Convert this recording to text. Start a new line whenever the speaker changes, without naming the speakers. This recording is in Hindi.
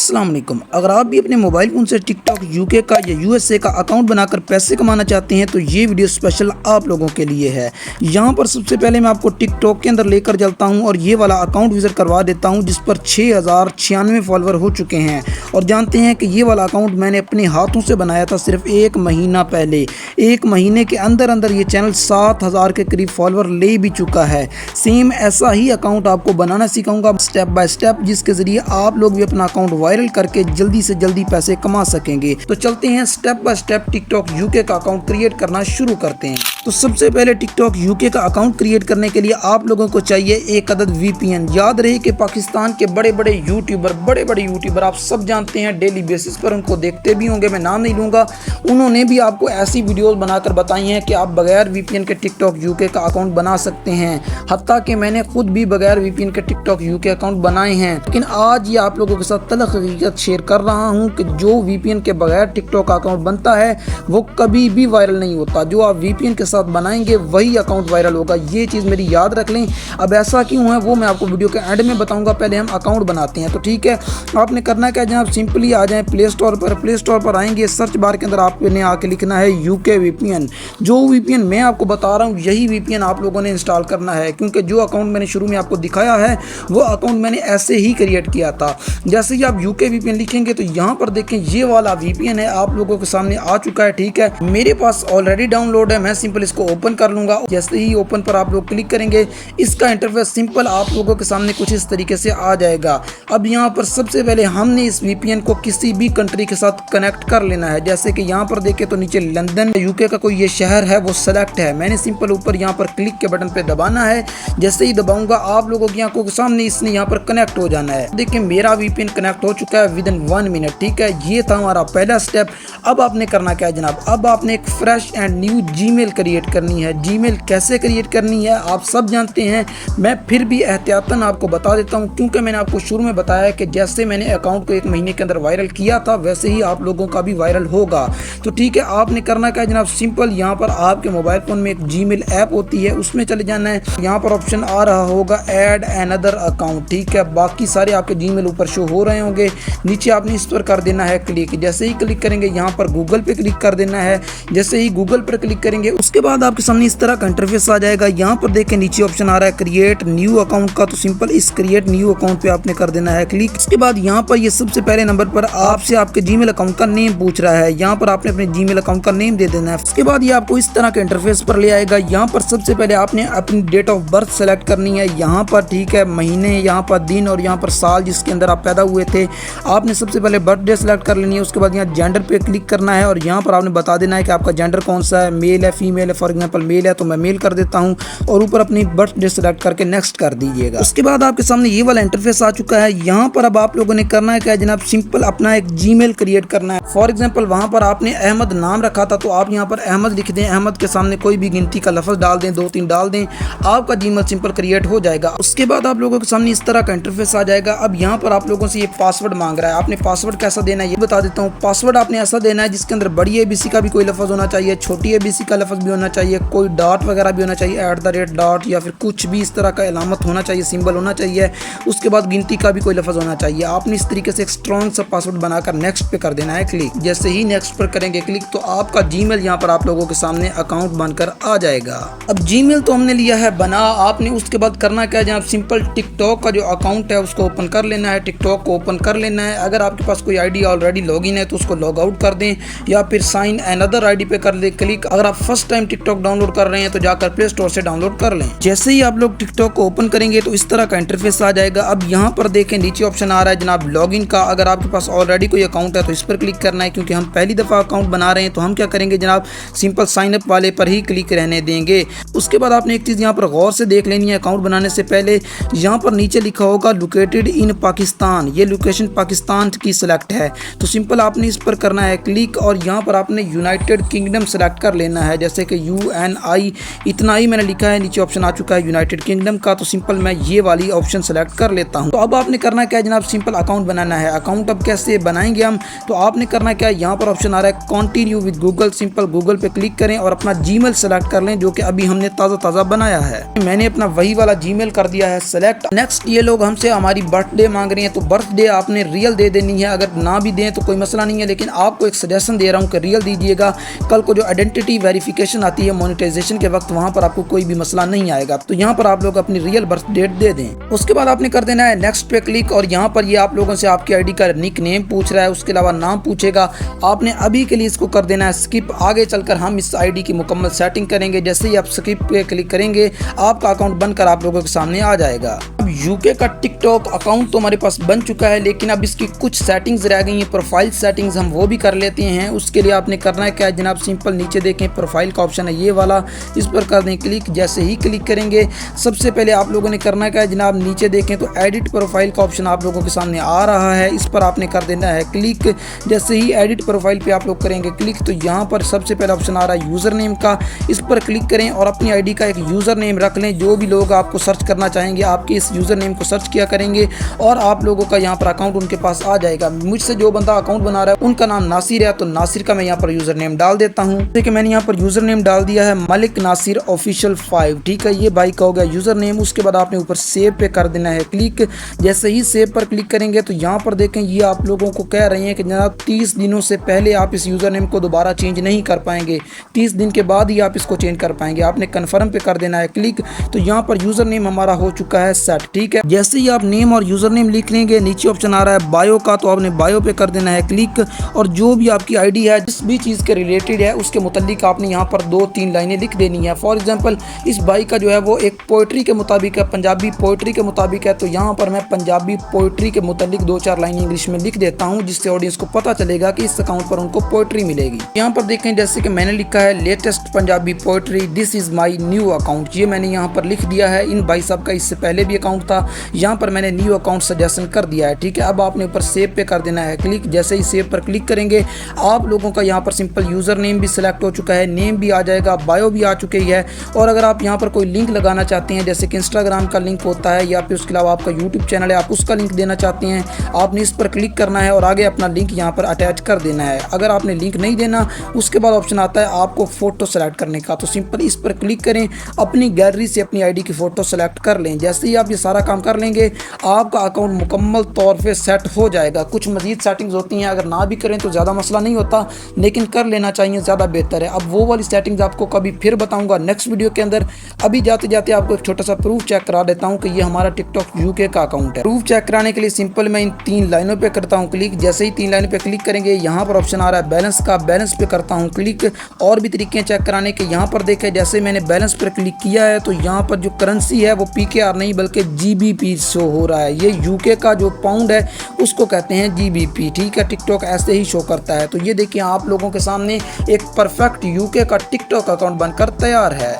अस्सलाम वालेकुम। अगर आप भी अपने मोबाइल फ़ोन से टिकटॉक यूके का या यूएसए का अकाउंट बनाकर पैसे कमाना चाहते हैं तो ये वीडियो स्पेशल आप लोगों के लिए है। यहाँ पर सबसे पहले मैं आपको टिकटॉक के अंदर लेकर चलता हूँ और ये वाला अकाउंट विजिट करवा देता हूँ जिस पर 6096 फॉलोवर हो चुके हैं। और जानते हैं कि ये वाला अकाउंट मैंने अपने हाथों से बनाया था सिर्फ 1 महीना पहले। 1 महीने के अंदर अंदर ये चैनल 7000 के करीब फॉलोवर ले भी चुका है। सेम ऐसा ही अकाउंट आपको बनाना सिखाऊंगा स्टेप बाय स्टेप, जिसके ज़रिए आप लोग भी अपना अकाउंट वायरल करके जल्दी से जल्दी पैसे कमा सकेंगे। तो चलते हैं step by step TikTok UK का अकाउंट क्रिएट करना शुरू करते हैं। तो सबसे पहले टिकटॉक यूके का अकाउंट क्रिएट करने के लिए आप लोगों को चाहिए एक अदद वीपीएन। याद रहे कि पाकिस्तान के बड़े बड़े यूट्यूबर आप सब जानते हैं, डेली बेसिस पर उनको देखते भी होंगे, मैं नाम नहीं लूँगा। उन्होंने भी आपको ऐसी वीडियोस बनाकर बताई हैं कि आप बगैर वीपीएन के टिकटॉक यूके का अकाउंट बना सकते हैं। हत्ता कि मैंने खुद भी बगैर वीपीएन के टिकटॉक यूके अकाउंट बनाए हैं। लेकिन आज ये आप लोगों के साथ तल्ख हकीकत शेयर कर रहा हूँ कि जो वीपीएन के बगैर टिकटॉक अकाउंट बनता है वो कभी भी वायरल नहीं होता। जो आप वीपीएन के साथ बनाएंगे वही अकाउंट वायरल होगा, ये चीज़ मेरी याद रख लें। अब ऐसा क्यों है वो मैं आपको वीडियो के एंड में बताऊंगा। पहले हम अकाउंट बनाते हैं। तो ठीक है, आपने करना क्या है, जनाब सिंपली आ जाएं प्ले स्टोर पर आएंगे, सर्च बार के अंदर आपने आके लिखना है यूके वीपीएन। जो वीपीएन मैं आपको बता रहा हूँ यही वीपीएन आप लोगों ने इंस्टॉल करना है, क्योंकि जो अकाउंट मैंने शुरू में आपको दिखाया है वो अकाउंट मैंने ऐसे ही क्रिएट किया था। जैसे ही आप यूके वीपीएन लिखेंगे तो यहाँ पर देखें ये वाला वीपीएन है आप लोगों के सामने आ चुका है। ठीक है, मेरे पास ऑलरेडी डाउनलोड है, मैं सिंपल इसको ओपन कर लूँगा। जैसे ही ओपन पर आप लोग क्लिक करेंगे इसका इंटरफेस सिंपल आप लोगों के सामने कुछ इस तरीके से आ जाएगा। अब यहाँ पर सबसे पहले हमने इस वीपीएन को किसी भी कंट्री के साथ कनेक्ट कर लेना है। जैसे कि यहाँ पर देखें तो नीचे लंदन यूके का कोई ये शहर है वो सेलेक्ट है। मैंने सिंपल ऊपर यहाँ पर क्लिक के बटन पे दबाना है। जैसे ही दबाऊंगा आप लोगों की आंखों के सामने इसने यहाँ पर कनेक्ट हो जाना है। देखिए मेरा वीपीएन कनेक्ट हो चुका है विद इन 1 मिनट। ठीक है, ये था हमारा पहला स्टेप। अब आपने करना क्या है जनाब, अब आपने एक fresh and new Gmail create करनी है। जीमेल कैसे क्रिएट करनी है आप सब जानते हैं, मैं फिर भी एहतियातन आपको बता देता हूँ, क्योंकि मैंने आपको शुरू में बताया कि जैसे मैंने अकाउंट को 1 महीने के अंदर वायरल किया था वैसे ही आप लोगों का भी वायरल होगा। तो ठीक है, आपने करना क्या है जनाब, सिंपल यहाँ पर आपके मोबाइल फोन में एक जीमेल ऐप होती है उसमें चले जाना है। यहाँ पर ऑप्शन आ रहा होगा ऐड अनदर अकाउंट। ठीक है, बाकी सारे आपके जीमेल ऊपर शो हो रहे होंगे, नीचे आपने इस पर कर देना है क्लिक। जैसे ही क्लिक करेंगे यहाँ पर गूगल पे क्लिक कर देना है। जैसे ही गूगल पर क्लिक करेंगे उसके बाद आपके सामने इस तरह का इंटरफेस आ जाएगा। यहाँ पर देखें नीचे ऑप्शन आ रहा है क्रिएट न्यू अकाउंट का, तो सिंपल इस क्रिएट न्यू अकाउंट पे आपने कर देना है क्लिक। इसके बाद यहाँ पर ये सबसे पहले नंबर पर आपसे आपके जीमेल अकाउंट का नेम पूछ रहा है, यहाँ पर आपने अपने जीमेल अकाउंट का नेम दे देना है। उसके बाद ये आपको इस तरह के इंटरफेस पर ले आएगा। यहाँ पर सबसे पहले आपने अपनी डेट ऑफ बर्थ सेलेक्ट करनी है। यहाँ पर ठीक है महीने, यहाँ पर दिन और यहाँ पर साल जिसके अंदर आप पैदा हुए थे आपने सबसे पहले बर्थडे सेलेक्ट कर लेनी है। उसके बाद यहाँ जेंडर पे क्लिक करना है और यहाँ पर आपने बता देना है कि आपका जेंडर कौन सा है, मेल है फीमेल है। फॉर एग्जांपल मेल है तो मैं मेल कर देता हूँ और ऊपर अपनी बर्थडे सेलेक्ट करके नेक्स्ट कर दीजिएगा। उसके बाद आपके सामने ये वाला इंटरफेस आ चुका है। यहाँ पर अब आप लोगों ने करना है क्या जनाब, सिंपल अपना एक जीमेल क्रिएट करना है। फॉर एग्जाम्पल वहाँ पर आपने अहमद नाम रखा था तो आप यहाँ पर अहमद लिख दें, अहमद के सामने कोई भी गिनती का लफ्ज़ डाल दें, 2-3 डाल दें, आपका जीमेल सिंपल क्रिएट हो जाएगा। उसके बाद आप लोगों के सामने इस तरह का इंटरफेस आ जाएगा। अब यहाँ पर आप लोगों से ये पासवर्ड मांग रहा है, आपने पासवर्ड कैसा देना है ये बता देता हूँ। पासवर्ड आपने ऐसा देना है जिसके अंदर बड़ी एबीसी का भी कोई लफ्ज़ होना चाहिए, छोटी एबीसी का लफ्ज़ भी होना चाहिए, कोई डॉट वगैरह भी होना चाहिए, @ या फिर कुछ भी इस तरह का अलामत होना चाहिए, सिंबल होना चाहिए। उसके बाद गिनती का भी कोई लफ्ज़ होना चाहिए। आपने इस तरीके से एक स्ट्रॉन्ग सा पासवर्ड बनाकर नेक्स्ट पे कर देना है क्लिक। जैसे ही नेक्स्ट पर करेंगे क्लिक तो आपका जीमेल यहाँ पर आप लोगों के सामने अकाउंट बनकर आ जाएगा। अब जीमेल तो हमने लिया है बना, आपने उसके बाद करना क्या है जनाब, सिंपल टिकटॉक का जो अकाउंट है उसको ओपन कर लेना है। टिकटॉक को ओपन कर लेना है। अगर आपके पास कोई आईडी ऑलरेडी लॉगिन है तो उसको लॉग आउट कर दें या फिर साइन अनदर आईडी पे कर दें क्लिक। अगर आप फर्स्ट टाइम टिकटॉक डाउनलोड कर रहे हैं तो जाकर प्ले स्टोर से डाउनलोड कर लें। जैसे ही आप लोग टिकटॉक को ओपन करेंगे तो इस तरह का इंटरफेस आ जाएगा। अब यहाँ पर देखें नीचे ऑप्शन आ रहा है जनाब लॉगिन का। अगर आपके पास ऑलरेडी कोई अकाउंट है तो इस पर क्लिक करना है, क्योंकि हम पहली दफ़ा अकाउंट बना रहे हैं तो हम क्या करेंगे जनाब, सिंपल साइन अप वाले पर ही क्लिक रहने देंगे। उसके बाद आपने एक चीज़ यहाँ पर गौर से देख लेनी है अकाउंट बनाने से पहले। यहाँ पर नीचे लिखा होगा लोकेटेड इन पाकिस्तान, ये लोकेशन पाकिस्तान की सिलेक्ट है तो सिंपल आपने इस पर करना है क्लिक और यहाँ पर आपने यूनाइटेड किंगडम सेलेक्ट कर लेना है। जैसे कि UNI इतना ही मैंने लिखा है, नीचे ऑप्शन आ चुका है यूनाइटेड किंगडम का, तो सिंपल मैं ये वाली ऑप्शन सेलेक्ट कर लेता हूँ। तो अब आपने करना क्या है जनाब, सिंपल अकाउंट बनाना है। अकाउंट अकाउंट अब कैसे बनाएंगे हम, तो आपने करना क्या है, यहाँ पर ऑप्शन आ रहा है continue with Google, simple Google पे क्लिक करें और अपना जीमेल सेलेक्ट कर लें जो कि अभी हमने ताज़ा बनाया है। मैंने अपना वही वाला जीमेल कर दिया है सेलेक्ट। नेक्स्ट ये लोग हमसे हमारी बर्थडे मांग रहे हैं, तो बर्थडे आपने रियल दे देनी है, अगर ना भी दें तो कोई मसला नहीं है, लेकिन आपको एक सजेशन दे रहा हूँ कि रियल दीजिएगा। कल को जो आइडेंटिटी वेरिफिकेशन आती है मोनेटाइजेशन के वक्त, वहाँ पर आपको कोई भी मसला नहीं आएगा। तो यहाँ पर आप लोग अपनी रियल बर्थ डेट दे दें। उसके बाद आपने कर देना है नेक्स्ट पे क्लिक, और यहाँ पर ये आप लोगों से आपकी आईडी का निक नेम पूछ रहा है, उसके अलावा नाम पूछेगा। आपने अभी के लिए इसको कर देना है स्किप। आगे चलकर हम इस आईडी की मुकम्मल सेटिंग करेंगे। जैसे ही आप स्किप पे क्लिक करेंगे आपका अकाउंट बनकर आप लोगों के सामने आ जाएगा। अब यूके का टिकटॉक अकाउंट तो हमारे पास बन चुका है, लेकिन अब इसकी कुछ सेटिंग्स रह गई हैं, प्रोफाइल सेटिंग्स, हम वो भी कर लेते हैं। उसके लिए आपने करना है क्या है जनाब, सिंपल नीचे देखें प्रोफाइल का ऑप्शन है ये वाला, इस पर कर दें क्लिक। जैसे ही क्लिक करेंगे सबसे पहले आप लोगों ने करना क्या है जनाब, नीचे देखें तो एडिट प्रोफाइल का ऑप्शन आप लोगों के सामने आ रहा है, इस पर आपने कर देना है क्लिक। जैसे ही एडिट प्रोफाइल पे आप लोग करेंगे क्लिक, तो यहाँ पर सबसे पहले ऑप्शन आ रहा है यूज़र नेम का, इस पर क्लिक करें और अपनी आईडी का एक यूज़र नेम रख लें। जो भी लोग आपको सर्च करना चाहेंगे आपके इस यूज़र नेम को सर्च किया करेंगे और आप लोगों का यहाँ पर अकाउंट उनके पास आ जाएगा। मुझसे जो बंदा अकाउंट बना रहा है उनका नाम नासिर है, तो नासिर का मैं यहाँ पर यूज़र नेम डाल देता हूँ। देखिए मैंने यहाँ पर यूज़र नेम डाल दिया है मलिक नासिर ऑफिशियल 5, ठीक है, ये भाई का हो गया यूज़र नेम। उसके बाद आपने ऊपर सेव पे कर देना है क्लिक। जैसे ही सेव पर क्लिक करेंगे तो यहाँ पर देखें ये आप लोगों को कह रहे हैं कि जनाब 30 दिनों से पहले आप इस यूज़र नेम को दोबारा चेंज नहीं कर पाएंगे, 30 दिन के बाद ही आप इसको चेंज कर पाएंगे। आपने कन्फर्म पे कर देना है क्लिक। तो यहाँ पर यूज़र नेम हमारा हो चुका है सेट, ठीक है। जैसे ही आप नेम और यूज़र नेम लिख लेंगे नीचे ऑप्शन आ रहा है बायो का, तो आपने बायो पे कर देना है क्लिक। और जो भी आपकी आईडी है जिस भी चीज़ के रिलेटेड है उसके मुतालिक आपने यहाँ पर 2-3 लाइनें लिख देनी है। फॉर एग्जांपल इस भाई का जो है वो एक पोइट्री के मुताबिक है, पंजाबी पोइट्री के मुताबिक है, तो यहाँ पर मैं पंजाबी पोइट्री के मुतालिक 2-4 लाइनें इंग्लिश में लिख देता हूँ, जिससे ऑडियंस को पता चलेगा कि इस अकाउंट पर उनको पोइट्री मिलेगी। यहाँ पर देखें जैसे कि मैंने लिखा है latest Punjabi poetry, this is my new account, ये मैंने यहाँ पर लिख दिया है। इन भाई साहब का इससे पहले भी अकाउंट था, यहाँ पर मैंने न्यू अकाउंट सजेशन कर दिया है, ठीक है। अब आपने ऊपर सेव पे कर देना है क्लिक। जैसे ही सेव पर क्लिक करेंगे आप लोगों का यहाँ पर सिंपल यूज़र नेम भी सिलेक्ट हो चुका है, नेम भी आ जाएगा, बायो भी आ चुकी है। और अगर आप यहाँ पर कोई लिंक लगाना चाहते हैं जैसे कि इंस्टाग्राम का लिंक होता है या फिर उसके अलावा आपका यूट्यूब चैनल है, आप उसका लिंक देना चाहते हैं, आपने इस पर क्लिक करना है और आगे अपना लिंक यहाँ पर अटैच कर देना है। अगर आपने लिंक नहीं देना उसके बाद ऑप्शन आता है आपको फ़ोटो सेलेक्ट करने का, तो सिंपल इस पर क्लिक करें, अपनी गैलरी से अपनी आईडी की फ़ोटो सेलेक्ट कर लें। जैसे ही आप ये सारा काम कर लेंगे आपका अकाउंट मुकम्मल तौर पे सेट हो जाएगा। कुछ मज़ीद सेटिंग्स होती हैं, अगर ना भी करें तो ज़्यादा मसला नहीं होता, लेकिन कर लेना चाहिए, ज़्यादा बेहतर है। अब वो वाली सेटिंग्स आपको कभी फिर बताऊँगा नेक्स्ट वीडियो के अंदर। अभी जाते जाते आपको एक छोटा सा प्रूफ चेक करा देता हूँ कि ये हमारा टिकटॉक यूके का अकाउंट है। प्रूफ चेक कराने के लिए सिंपल मैं इन 3 लाइनों पे करता हूँ क्लिक। जैसे ही 3 लाइनों पे क्लिक करेंगे यहाँ पर ऑप्शन आ रहा है बैलेंस का, बैलेंस पे करता हूँ क्लिक। और भी तरीके चेक कराने के, यहाँ पर देखें जैसे मैंने बैलेंस पर क्लिक किया है तो यहाँ पर जो करेंसी है वो PKR नहीं बल्कि GBP शो हो रहा है। ये यूके का जो पाउंड है उसको कहते हैं GBP, ठीक है। टिकटॉक ऐसे ही शो करता है। तो ये देखिए आप लोगों के सामने एक परफेक्ट यूके का टिकटॉक अकाउंट बनकर तैयार है।